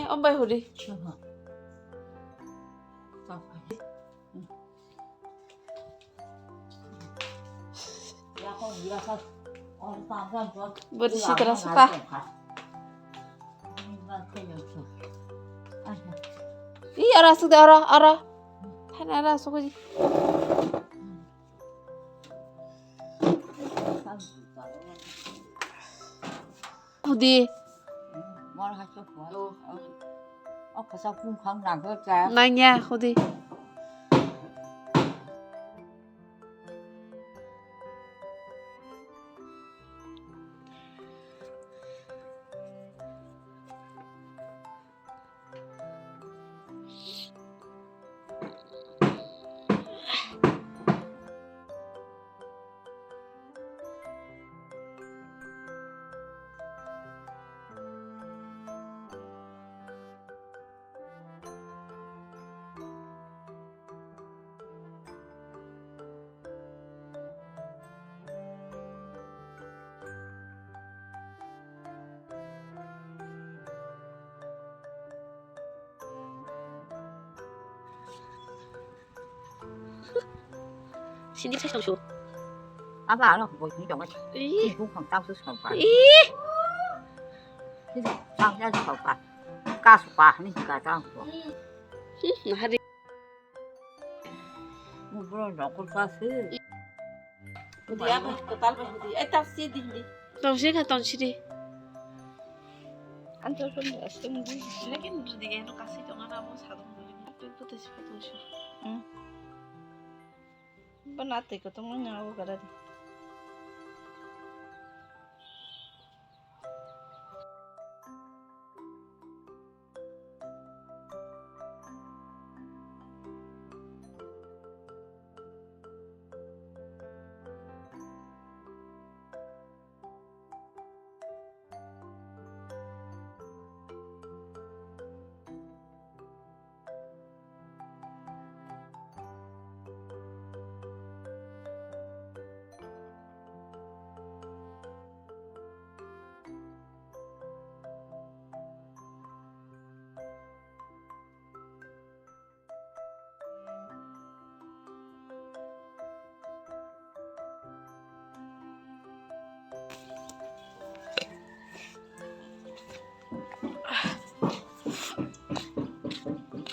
ông bay hồi đi. Bữa đi xịt ra xịt ta. Ý ara xịt ara. Hay là ara số gì? 어디? 뭘 하셨고? 가서 궁강 나가자. 나냐 어디? 신디 책 좀. 아빠 알아 뭐 이런 거. 이. 궁강 따서 봐. 이. 땅 야서 봐. 가수 봐 하니까 땅 봐. 나리. 뭐 그런 거 가수. 어디 아빠 그 딸바 어디? 에따 씨디. 당신 갔다 온시리. 안 들었네. 아시는데. लेकिन दिए तो कासी जगह वो साधन बोली तो तो सिर्फ तो शो बनाते को तो मैं वो करा दी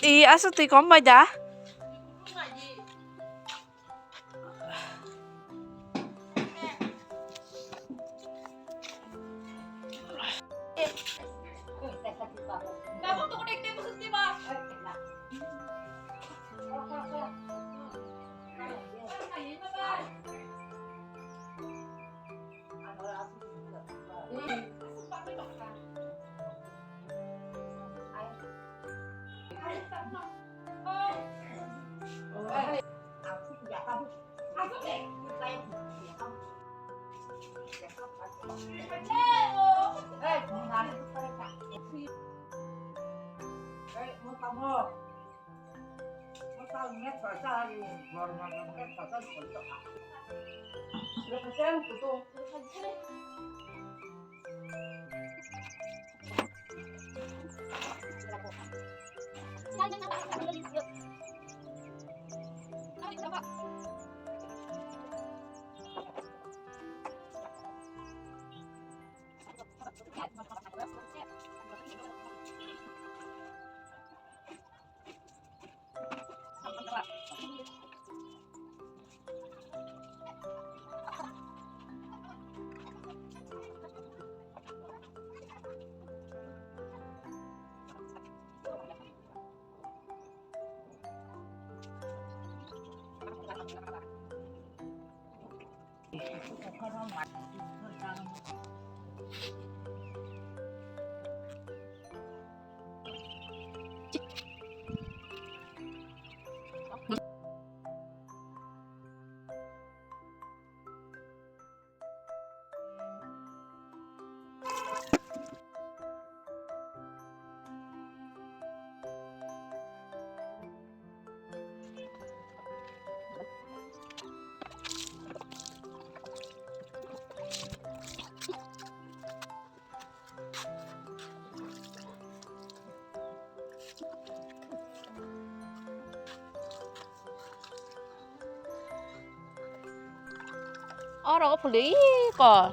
đi á sao thì có mày đã เราก็ผลิตก่อน